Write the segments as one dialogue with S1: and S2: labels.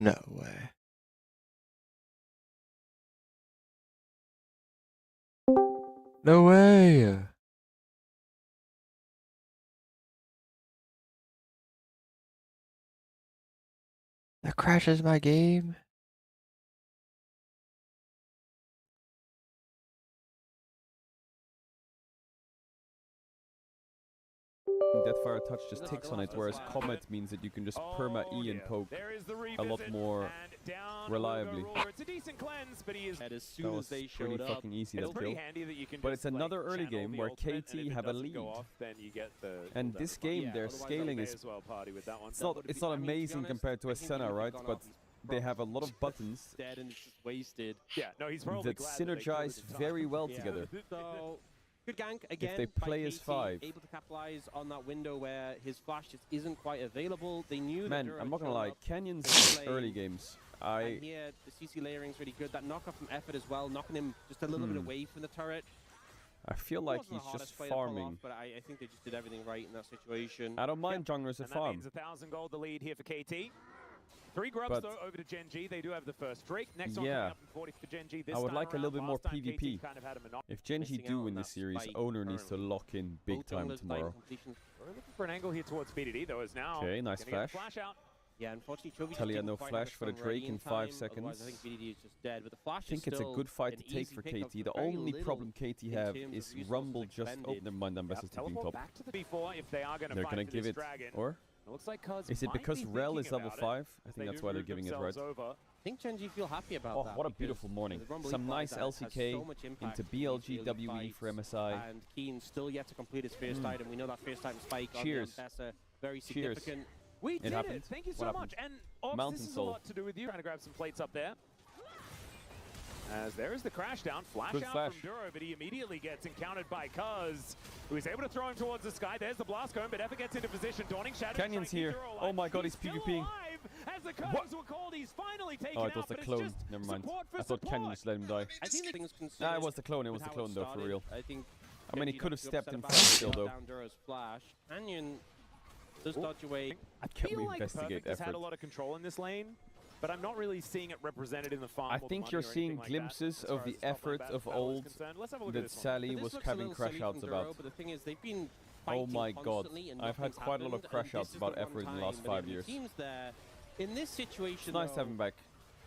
S1: No way. No way! That crashes my game.
S2: Deathfire Touch just ticks on it, whereas Comet means that you can just perma E and poke a lot more reliably.
S3: As soon as they
S2: pretty
S3: showed
S2: fucking easy,
S3: it's
S2: that
S3: pretty
S2: kill.
S3: handy that you can
S2: But
S3: just,
S2: it's another
S3: like,
S2: early
S3: channel
S2: game
S3: the
S2: where
S3: ultimate, and
S2: KT
S3: if it
S2: have a
S3: doesn't
S2: lead.
S3: go off, then you get the
S2: And this game, their scaling is it's not amazing compared to a Senna, right? But they have a lot of buttons
S3: dead and it's just wasted.
S4: Yeah, no, he's probably
S2: that
S4: glad that they
S2: synergize
S4: killed it in
S2: very
S4: time.
S2: well
S3: Yeah.
S2: together.
S3: So good gank again.
S2: they
S3: by
S2: play as
S3: KT,
S2: 5.
S3: able to capitalize on that window where his flash just isn't quite available. They knew
S2: Man,
S3: that
S2: I'm not gonna
S3: showed
S2: lie,
S3: up.
S2: Canyon's
S3: Playing-
S2: early games,
S3: And here, the CC layering's really good. That knockoff from Effort as well, knocking him just a little bit away from the turret.
S2: I feel like
S3: Wasn't the
S2: he's
S3: hardest
S2: just
S3: play to pull
S2: farming.
S3: off, but I think they just did everything right in that situation.
S2: I don't mind junglers at
S4: And that
S2: farm.
S4: means 1,000 gold the lead here for KT. 3 grubs
S2: But-
S4: though over to Gen G. They do have the first Drake. Next one
S2: Yeah.
S4: coming up in 40 for Gen G. This
S2: I would
S4: time
S2: like a
S4: around.
S2: little bit more
S4: Last time
S2: PvP.
S4: KT kind of had a monopoly.
S2: If Genji
S3: Missing out
S2: do
S3: on
S2: win
S3: that
S2: this series,
S3: spike
S2: Owner needs to
S3: currently.
S2: lock in big
S3: Both
S2: time
S3: junglers playing
S2: tomorrow.
S3: completion.
S4: We're looking for an angle here towards BDD though, as now.
S2: Okay, nice
S4: gonna get a
S2: flash.
S4: out.
S3: Yeah, unfortunately, Chovy just
S2: Talia
S3: didn't
S2: no
S3: quite
S2: flash
S3: have
S2: for the
S3: his phone ready
S2: Drake in 5
S3: time, otherwise
S2: seconds.
S3: I think BDD is just dead, but the flash
S2: I think
S3: is
S2: it's a
S3: still
S2: good fight to
S3: an
S2: take
S3: easy
S2: for
S3: pickup
S2: KT.
S3: for
S2: The
S3: very
S2: only
S3: little
S2: problem KT
S3: in
S2: have
S3: terms of
S2: is
S3: resources
S2: Rumble just... Oh,
S3: expended.
S2: never mind, Ambassador's tipping
S4: Teleport
S2: top.
S4: back to the B4 if they are going to
S2: They're
S4: fight
S2: gonna
S4: for
S2: give
S4: this
S2: it...
S4: dragon.
S2: Or?
S4: It looks like Cuz
S2: Is it
S4: might
S2: because
S4: be
S2: Rel is
S4: thinking
S2: level
S4: about
S2: 5? I
S4: They
S2: think that's
S4: do
S2: why they're
S4: move
S2: giving it right.
S4: themselves over.
S3: I think Genji feel happy about
S2: Oh,
S3: that.
S2: what a
S3: because
S2: beautiful morning.
S3: the Rumble
S2: Some
S3: Equalizer
S2: nice
S3: has
S2: LCK
S3: so much impact
S2: into
S3: in these early
S2: BLGWE
S3: fights,
S2: for MSI.
S3: And Keen still yet to complete his first item. We know that first item spike on the
S2: Cheers.
S3: Ambassador, very
S2: Cheers.
S3: significant.
S4: We did
S2: happened.
S4: it. Thank you
S2: What
S4: so
S2: happened?
S4: much. And Ops,
S2: Mountain
S4: this is
S2: Soul.
S4: a lot to do with you. Trying to grab some plates up there. As there is the crash down. Flash
S2: Good
S4: out
S2: flash.
S4: from Duro, but he immediately gets encountered by Cuz, who is able to throw him towards the sky. There's the blast cone, but Effort gets into position. Dawning Shadow.
S2: Canyon's
S4: trying to keep
S2: here.
S4: Duro
S2: Oh
S4: alive.
S2: my god, he's
S4: still
S2: PvPing.
S4: alive. As the
S2: What?
S4: Cuz were called, he's finally taken
S2: Oh, it was
S4: out,
S2: the
S4: but it's
S2: clone.
S4: just
S2: Never mind.
S4: support for
S2: I thought Canyon
S4: support.
S2: just let him die.
S3: I think the things
S2: Nah, it was the clone. It was
S3: with
S2: the
S3: how
S2: clone though, for
S3: started.
S2: real.
S3: I think
S2: I mean, he
S3: Genji
S2: could have
S3: got too
S2: stepped
S3: upset
S2: in
S3: about
S2: front
S3: it,
S2: still
S3: shot
S2: though.
S3: down Duro's flash. Canyon does dodge away.
S2: I can't
S4: feel like
S2: investigate
S4: Perfect has had
S2: Effort.
S4: a lot of control in this lane, but I'm not really seeing it represented in the farm.
S2: I
S4: or the
S2: think
S4: money
S2: you're
S4: or anything
S2: seeing
S4: like
S2: glimpses
S4: that, as
S2: of
S4: far
S2: the
S4: as top
S2: effort
S4: lane
S2: of
S4: battle is
S2: old
S4: concerned. Let's have a look at
S2: that
S4: this one.
S2: Sally
S3: But this
S2: was
S3: looks a
S2: having
S3: little
S2: crash
S3: silly
S2: outs
S3: from Duro,
S2: about.
S3: But the thing is, they've been
S2: Oh
S3: fighting
S2: my god,
S3: constantly and
S2: I've had
S3: nothing's
S2: quite a lot of
S3: happened,
S2: crash
S3: and
S2: outs
S3: this is
S2: about
S3: the one
S2: Effort in the
S3: time,
S2: last
S3: but
S2: 5
S3: it
S2: years.
S3: seems that in this situation,
S2: It's nice to have him back.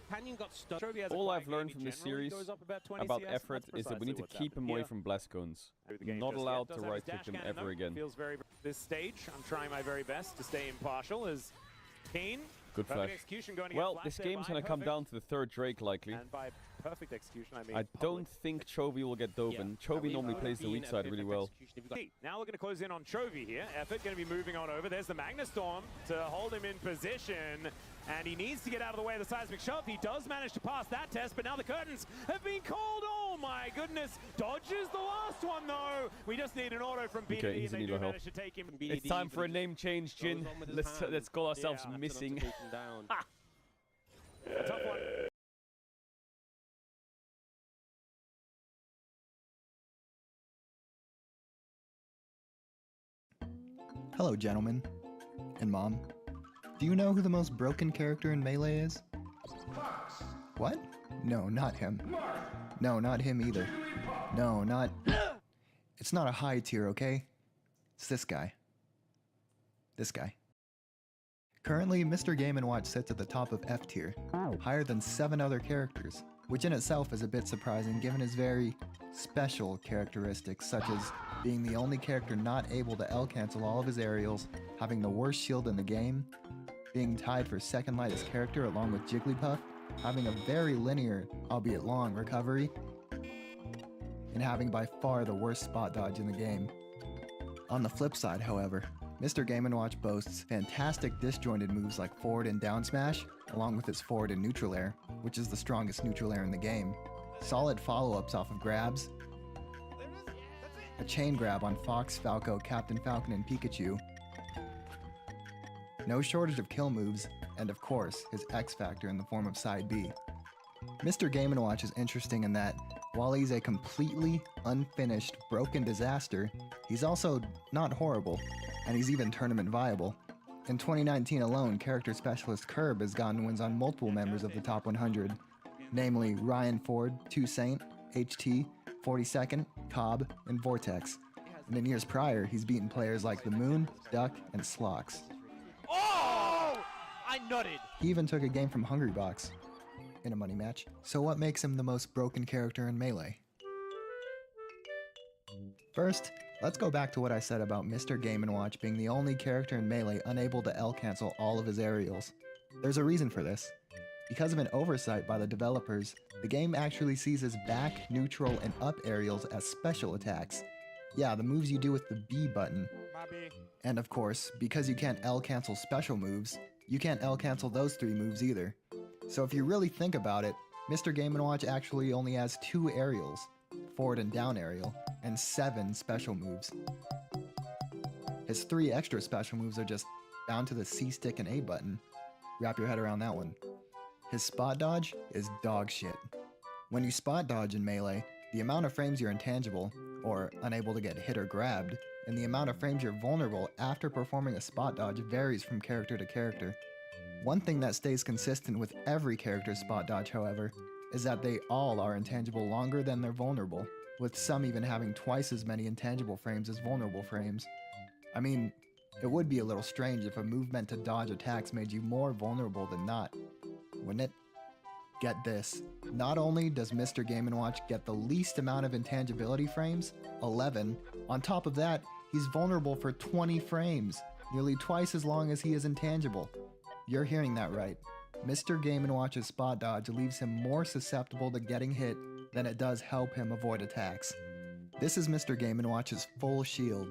S3: Canyon got stuck.
S4: Chovy has a
S2: All
S4: quiet
S2: I've learned
S4: game.
S2: from
S4: He
S2: this
S4: generally
S2: series
S4: goes up about 20
S2: about
S4: CS,
S2: Effort
S4: and
S2: is that we
S4: that's
S2: need to
S4: precisely
S2: keep
S4: what's
S2: him away
S4: happened
S2: from blast cones.
S4: here. The game
S2: Not
S4: just yet
S2: allowed
S4: does
S2: to
S4: have his
S2: right
S4: dash
S2: click him
S4: cannon,
S2: ever
S4: though.
S2: again.
S4: Feels very this stage. I'm trying my very best to stay impartial as Kane.
S2: Good
S4: Perfect
S2: flash.
S4: execution going to get
S2: Well,
S4: flashed
S2: this
S4: there
S2: game's
S4: by
S2: gonna come
S4: Perfect.
S2: down to the third Drake likely.
S4: And by perfect execution, I mean
S2: I don't
S4: public.
S2: think Chovy will get Doven. Chovy normally plays the weak side really well.
S4: Now looking to close in on Chovy here. Effort going to be moving on over. There's the Magnus Storm to hold him in position. And he needs to get out of the way of the seismic shove. He does manage to pass that test, but now the curtains have been called. Oh my goodness. Dodges the last one though. We just need an auto from BDD
S2: Okay, he's
S4: and
S2: in
S4: they
S2: need
S4: do
S2: of help.
S4: manage to take him.
S2: It's time for a name change, Jin. Let's call ourselves
S4: Yeah.
S2: Missing.
S4: A tough one.
S5: Hello, gentlemen. And Mom. Do you know who the most broken character in Melee is? What? No, not him. No, not him either. No, not... It's not a high tier, okay? It's this guy. This guy. Currently, Mr. Game & Watch sits at the top of F tier, higher than 7 other characters, which in itself is a bit surprising given his very special characteristics such as being the only character not able to L-cancel all of his aerials, having the worst shield in the game, being tied for second lightest character along with Jigglypuff, having a very linear, albeit long, recovery, and having by far the worst spot dodge in the game. On the flip side, however, Mr. Game & Watch boasts fantastic disjointed moves like forward and down smash, along with his forward and neutral air, which is the strongest neutral air in the game, solid follow-ups off of grabs, a chain grab on Fox, Falco, Captain Falcon, and Pikachu, no shortage of kill moves, and of course, his X Factor in the form of Side B. Mr. Game & Watch is interesting in that, while he's a completely unfinished, broken disaster, he's also not horrible, and he's even tournament viable. In 2019 alone, character specialist Curb has gotten wins on multiple members of the top 100, namely Ryan Ford, Toussaint, HT, 42nd, Cobb, and Vortex. And in years prior, he's beaten players like The Moon, Duck, and Slox.
S6: Oh! I nutted.
S5: He even took a game from Hungrybox in a money match. So what makes him the most broken character in Melee? First, let's go back to what I said about Mr. Game & Watch being the only character in Melee unable to L-cancel all of his aerials. There's a reason for this. Because of an oversight by the developers, the game actually sees his back, neutral, and up aerials as special attacks. Yeah, the moves you do with the B button. And of course, because you can't L-cancel special moves, you can't L-cancel those 3 moves either. So if you really think about it, Mr. Game & Watch actually only has 2 aerials, forward and down aerial, and 7 special moves. His 3 extra special moves are just down to the C stick and A button. Wrap your head around that one. His spot dodge is dog shit. When you spot dodge in Melee, the amount of frames you're intangible, or unable to get hit or grabbed, and the amount of frames you're vulnerable after performing a spot dodge varies from character to character. One thing that stays consistent with every character's spot dodge, however, is that they all are intangible longer than they're vulnerable, with some even having twice as many intangible frames as vulnerable frames. I mean, it would be a little strange if a move meant to dodge attacks made you more vulnerable than not, wouldn't it? Get this, not only does Mr. Game & Watch get the least amount of intangibility frames, 11, on top of that, he's vulnerable for 20 frames, nearly twice as long as he is intangible. You're hearing that right. Mr. Game & Watch's spot dodge leaves him more susceptible to getting hit than it does help him avoid attacks. This is Mr. Game & Watch's full shield.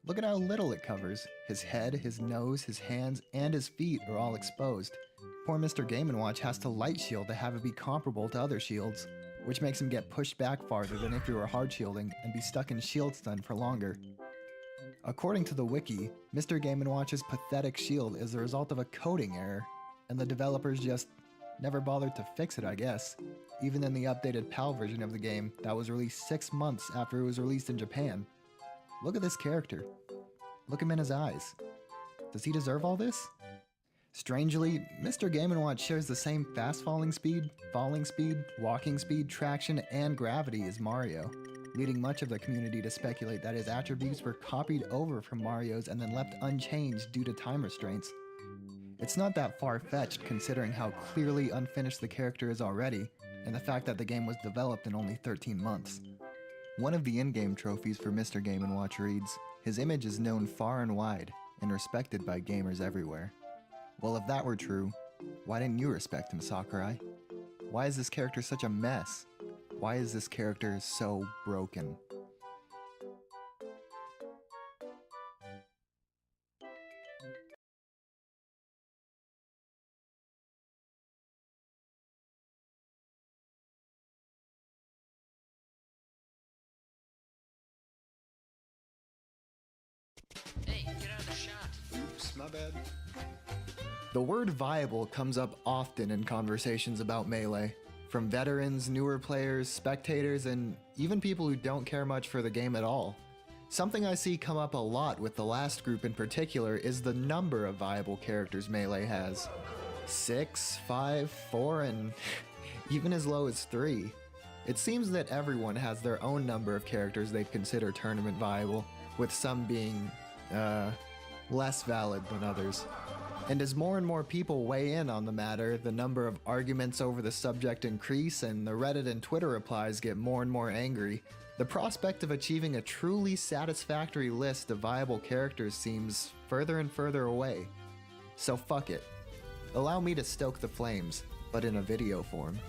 S5: Look at how little it covers. His head, his nose, his hands, and his feet are all exposed. Poor Mr. Game & Watch has to light shield to have it be comparable to other shields, which makes him get pushed back farther than if he were hard shielding and be stuck in shield stun for longer. According to the wiki, Mr. Game & Watch's pathetic shield is the result of a coding error, and the developers just never bothered to fix it, I guess, even in the updated PAL version of the game that was released 6 months after it was released in Japan. Look at this character. Look him in his eyes. Does he deserve all this? Strangely, Mr. Game & Watch shares the same fast falling speed, walking speed, traction, and gravity as Mario, leading much of the community to speculate that his attributes were copied over from Mario's and then left unchanged due to time restraints. It's not that far-fetched considering how clearly unfinished the character is already, and the fact that the game was developed in only 13 months. One of the in-game trophies for Mr. Game & Watch reads, "His image is known far and wide, and respected by gamers everywhere." Well, if that were true, why didn't you respect him, Sakurai? Why is this character such a mess? Why is this character so broken?
S7: Hey, get out of the shot.
S5: Oops, my bad. The word viable comes up often in conversations about Melee, from veterans, newer players, spectators, and even people who don't care much for the game at all. Something I see come up a lot with the last group in particular is the number of viable characters Melee has. 6, 5, 4, and even as low as 3. It seems that everyone has their own number of characters they consider tournament viable, with some being, less valid than others. And as more and more people weigh in on the matter, the number of arguments over the subject increase and the Reddit and Twitter replies get more and more angry, the prospect of achieving a truly satisfactory list of viable characters seems further and further away. So fuck it. Allow me to stoke the flames, but in a video form.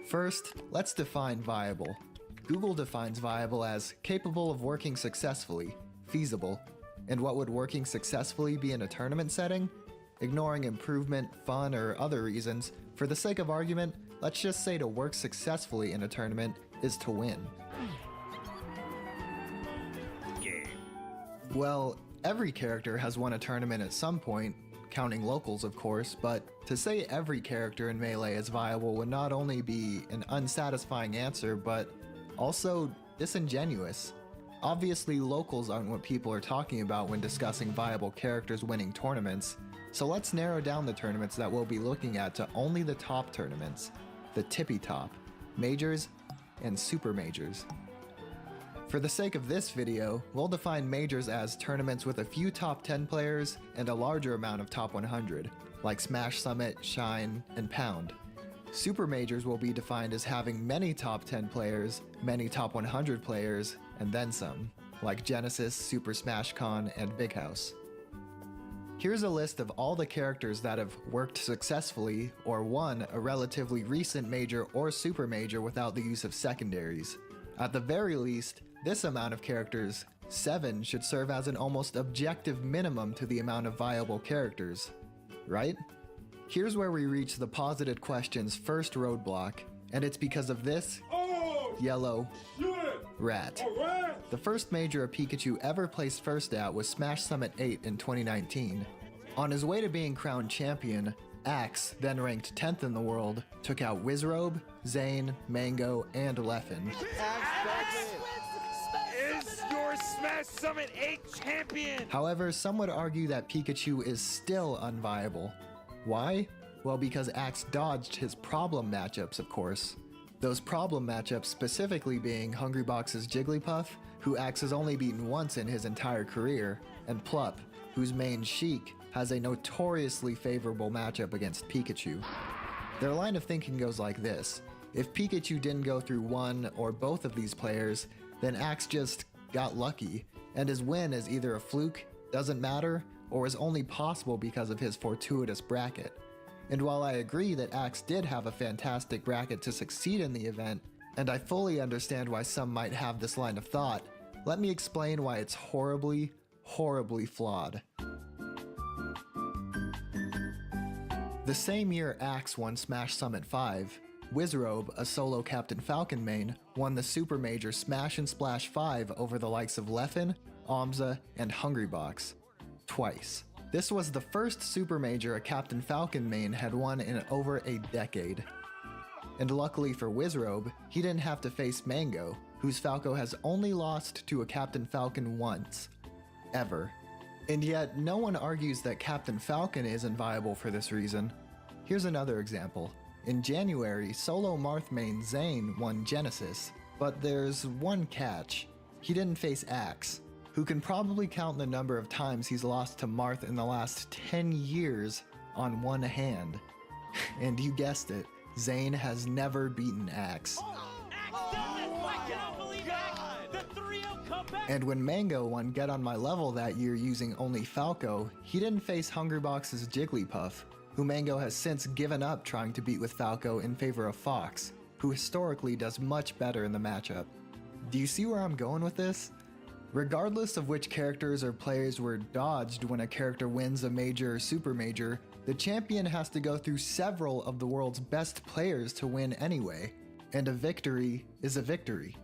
S5: First, let's define viable. Google defines viable as capable of working successfully, feasible. And what would working successfully be in a tournament setting? Ignoring improvement, fun, or other reasons, for the sake of argument, let's just say to work successfully in a tournament is to win. Well, every character has won a tournament at some point. counting locals of course, but to say every character in Melee is viable would not only be an unsatisfying answer, but also disingenuous. Obviously, locals aren't what people are talking about when discussing viable characters winning tournaments, so let's narrow down the tournaments that we'll be looking at to only the top tournaments, the tippy top, majors, and super majors. For the sake of this video, we'll define majors as tournaments with a few top 10 players and a larger amount of top 100, like Smash Summit, Shine, and Pound. Super majors will be defined as having many top 10 players, many top 100 players, and then some, like Genesis, Super Smash Con, and Big House. Here's a list of all the characters that have worked successfully or won a relatively recent major or super major without the use of secondaries. At the very least, this amount of characters, 7, should serve as an almost objective minimum to the amount of viable characters, right? Here's where we reach the posited question's first roadblock, and it's because of this yellow rat. The first major a Pikachu ever placed first at was Smash Summit 8 in 2019. On his way to being crowned champion, Axe, then ranked 10th in the world, took out Wizrobe, Zane, Mango, and Leffen.
S4: Is your Smash Summit 8 champion?
S5: However, some would argue that Pikachu is still unviable. Why? Well, because Axe dodged his problem matchups, of course. Those problem matchups specifically being Hungrybox's Jigglypuff, who Axe has only beaten once in his entire career, and Plup, whose main Sheik has a notoriously favorable matchup against Pikachu. Their line of thinking goes like this: if Pikachu didn't go through one or both of these players, then Axe just got lucky, and his win is either a fluke, doesn't matter, or is only possible because of his fortuitous bracket. And while I agree that Axe did have a fantastic bracket to succeed in the event, and I fully understand why some might have this line of thought, let me explain why it's horribly, horribly flawed. The same year Axe won Smash Summit 5, Wizrobe, a solo Captain Falcon main, won the Super Major Smash and Splash 5 over the likes of Leffen, Omza, and Hungrybox. Twice. This was the first Super Major a Captain Falcon main had won in over a decade. And luckily for Wizrobe, he didn't have to face Mango, whose Falco has only lost to a Captain Falcon once. Ever. And yet, no one argues that Captain Falcon isn't viable for this reason. Here's another example. In January, solo Marth main Zane won Genesis, but there's one catch. He didn't face Axe, who can probably count the number of times he's lost to Marth in the last 10 years on one hand. And you guessed it, Zane has never beaten Axe. And when Mango won Get On My Level that year using only Falco, he didn't face Hungrybox's Jigglypuff, who Mango has since given up trying to beat with Falco in favor of Fox, who historically does much better in the matchup. Do you see where I'm going with this? Regardless of which characters or players were dodged when a character wins a major or super major, the champion has to go through several of the world's best players to win anyway, and a victory is a victory.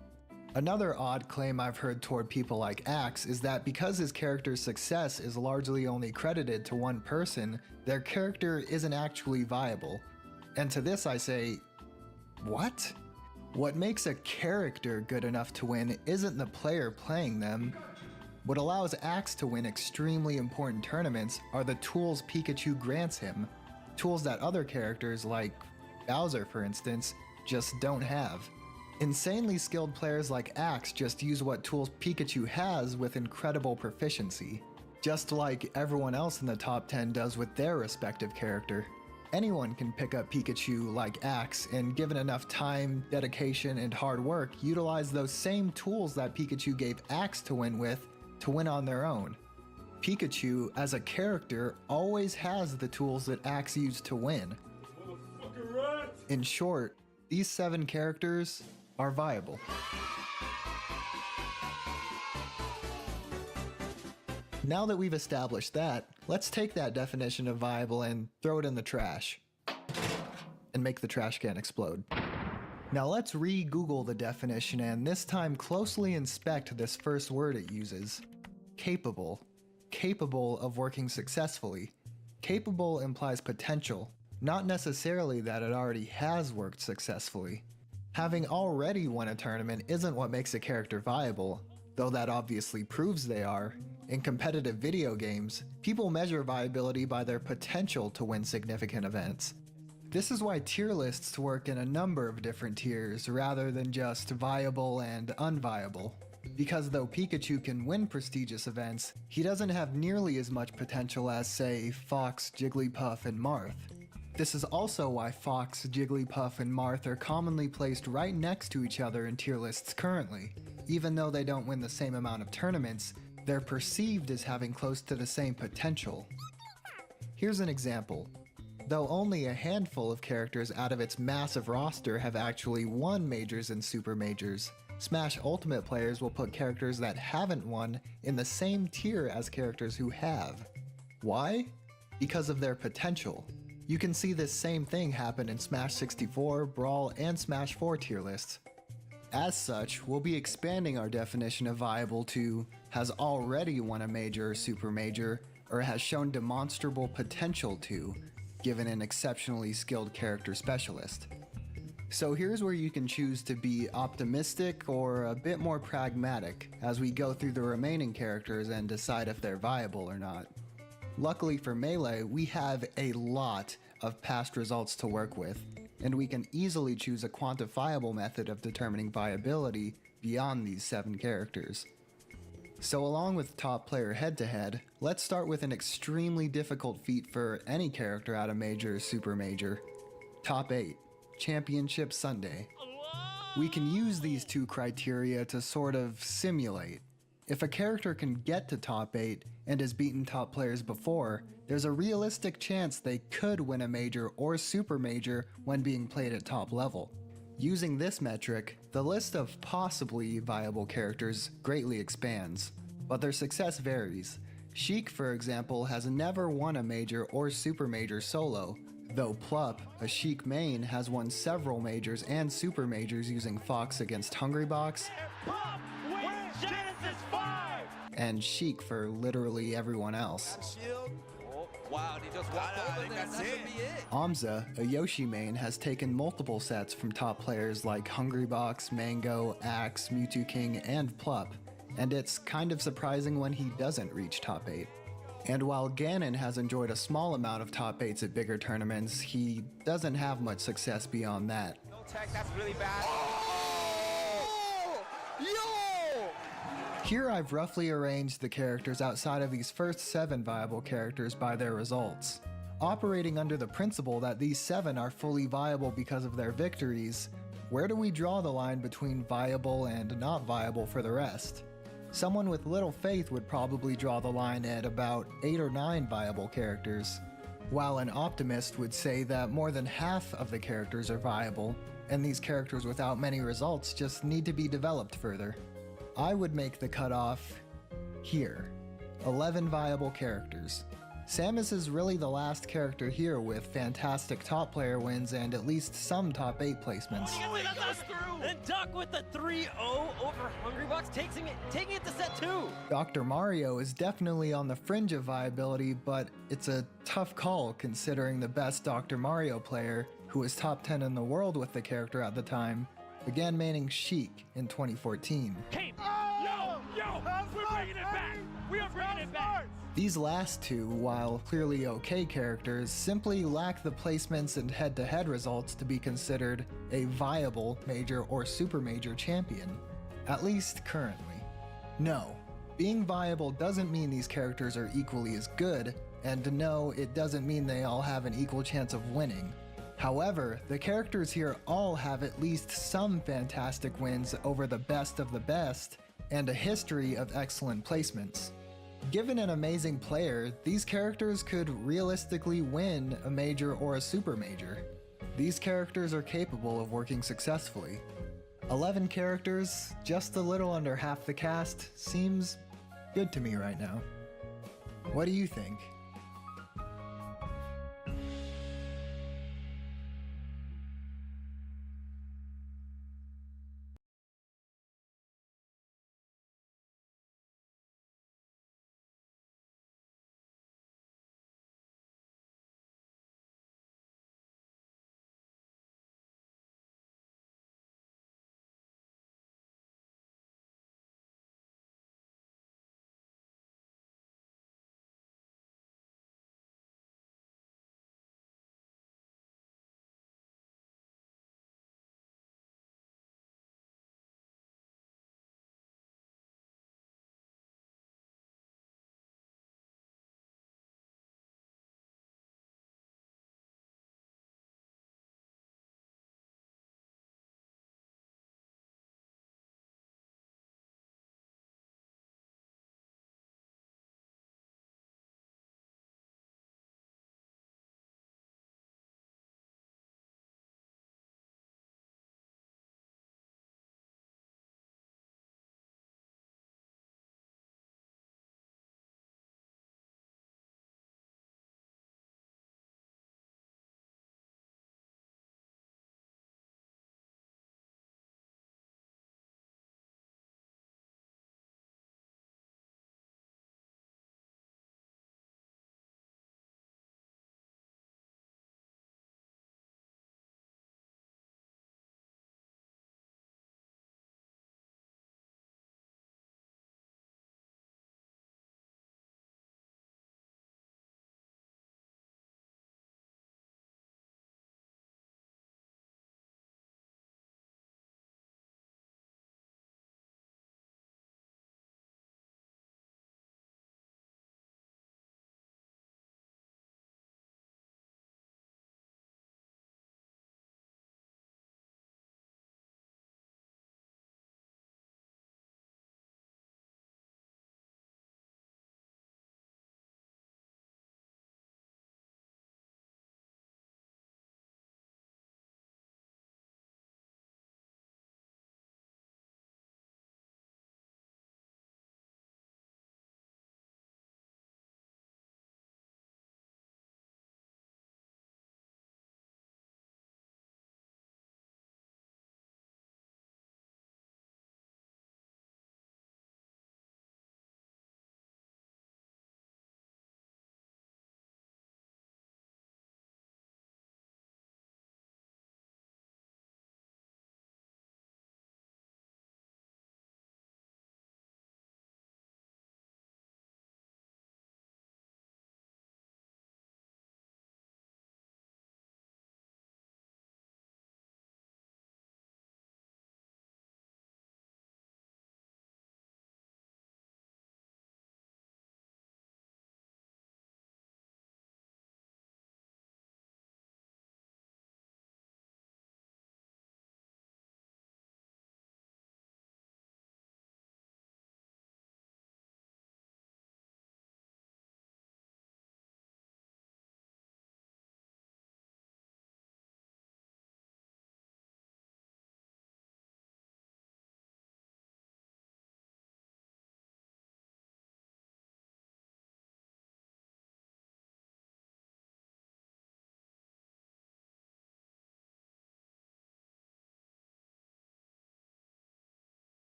S5: Another odd claim I've heard toward people like Axe is that because his character's success is largely only credited to one person, their character isn't actually viable. And to this I say, what? What makes a character good enough to win isn't the player playing them. What allows Axe to win extremely important tournaments are the tools Pikachu grants him, tools that other characters like Bowser for instance, just don't have. Insanely skilled players like Axe just use what tools Pikachu has with incredible proficiency, just like everyone else in the top 10 does with their respective character. Anyone can pick up Pikachu like Axe and given enough time, dedication, and hard work, utilize those same tools that Pikachu gave Axe to win on their own. Pikachu, as a character, always has the tools that Axe used to win. In short, these 7 characters are viable. Now that we've established that, let's take that definition of viable and throw it in the trash. And make the trash can explode. Now let's re-Google the definition and this time closely inspect this first word it uses. Capable. Capable of working successfully. Capable implies potential, not necessarily that it already has worked successfully. Having already won a tournament isn't what makes a character viable, though that obviously proves they are. In competitive video games, people measure viability by their potential to win significant events. This is why tier lists work in a number of different tiers rather than just viable and unviable. Because though Pikachu can win prestigious events, he doesn't have nearly as much potential as, say, Fox, Jigglypuff, and Marth. This is also why Fox, Jigglypuff, and Marth are commonly placed right next to each other in tier lists currently. Even though they don't win the same amount of tournaments, they're perceived as having close to the same potential. Here's an example. Though only a handful of characters out of its massive roster have actually won majors and super majors, Smash Ultimate players will put characters that haven't won in the same tier as characters who have. Why? Because of their potential. You can see this same thing happen in Smash 64, Brawl, and Smash 4 tier lists. As such, we'll be expanding our definition of viable to has already won a major or super major, or has shown demonstrable potential to, given an exceptionally skilled character specialist. So here's where you can choose to be optimistic or a bit more pragmatic as we go through the remaining characters and decide if they're viable or not. Luckily for Melee, we have a lot of past results to work with, and we can easily choose a quantifiable method of determining viability beyond these 7 characters. So along with top player head-to-head, let's start with an extremely difficult feat for any character at a major or super major. Top 8, Championship Sunday. We can use these 2 criteria to sort of simulate. If a character can get to top 8 and has beaten top players before, there's a realistic chance they could win a major or super major when being played at top level. Using this metric, the list of possibly viable characters greatly expands, but their success varies. Sheik, for example, has never won a major or super major solo, though Plup, a Sheik main, has won several majors and super majors using Fox against Hungrybox, and Sheik for literally everyone else.
S8: Wow, he just walked over there, that should be it.
S5: Amza, a Yoshi main, has taken multiple sets from top players like Hungrybox, Mango, Axe, Mewtwo King, and Plup, and it's kind of surprising when he doesn't reach top 8. And while Ganon has enjoyed a small amount of top 8s at bigger tournaments, he doesn't have much success beyond that.
S8: No tech, that's really bad.
S5: Here I've roughly arranged the characters outside of these first 7 viable characters by their results. Operating under the principle that these 7 are fully viable because of their victories, where do we draw the line between viable and not viable for the rest? Someone with little faith would probably draw the line at about 8 or 9 viable characters, while an optimist would say that more than half of the characters are viable, and these characters without many results just need to be developed further. I would make the cutoff here, 11 viable characters. Samus is really the last character here with fantastic top player wins and at least some top 8 placements.
S6: And Duck with the 3-0 over Hungrybox, taking it to set 2.
S5: Dr. Mario is definitely on the fringe of viability, but it's a tough call considering the best Dr. Mario player, who was top 10 in the world with the character at the time, began maining Sheik in 2014.
S4: We're bringing it back! We are bringing it back!
S5: These last 2, while clearly okay characters, simply lack the placements and head-to-head results to be considered a viable major or super major champion, at least currently. No, being viable doesn't mean these characters are equally as good, and no, it doesn't mean they all have an equal chance of winning. However, the characters here all have at least some fantastic wins over the best of the best, and a history of excellent placements. Given an amazing player, these characters could realistically win a major or a super major. These characters are capable of working successfully. 11 characters, just a little under half the cast, seems good to me right now. What do you think?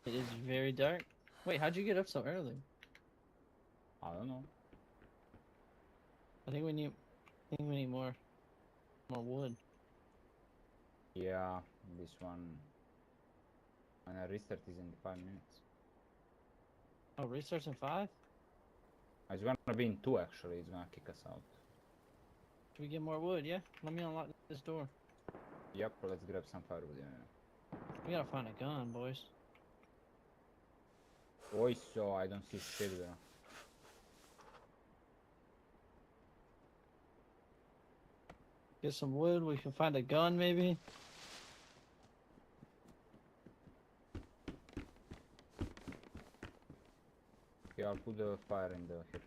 S9: It is very dark. Wait, how'd you get up so early?
S10: I don't know.
S9: I think we need more wood.
S10: Yeah, this one. And a restart is in 5 minutes.
S9: Oh, restarts in 5?
S10: It's gonna be in 2 actually. It's gonna kick us out.
S9: Should we get more wood? Yeah. Let me unlock this door.
S10: Yep, let's grab some firewood. Yeah.
S9: We gotta find a gun, boys.
S10: Oi, so I don't see shit there.
S9: Get some wood. We can find a gun, maybe.
S10: Okay, I'll put the fire in the here.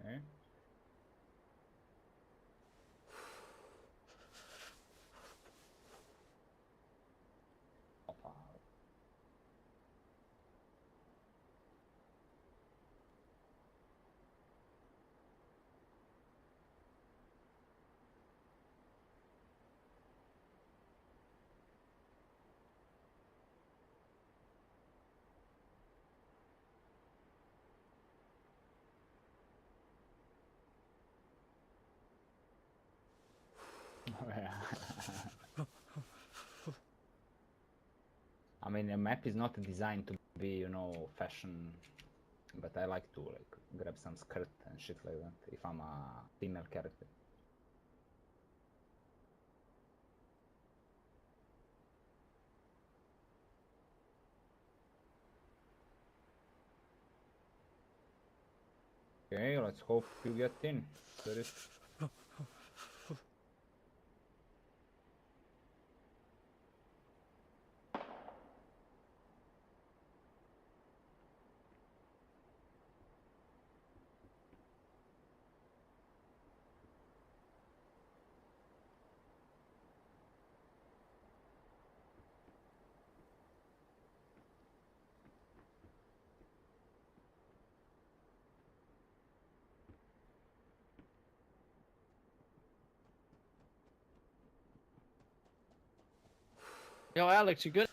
S10: Okay. Opa. I mean, a map is not designed to be, you know, fashion, but I like to like grab some skirt and shit like that if I'm a female character. Okay, let's hope you get in. There is.
S9: Yo, Alex, you good?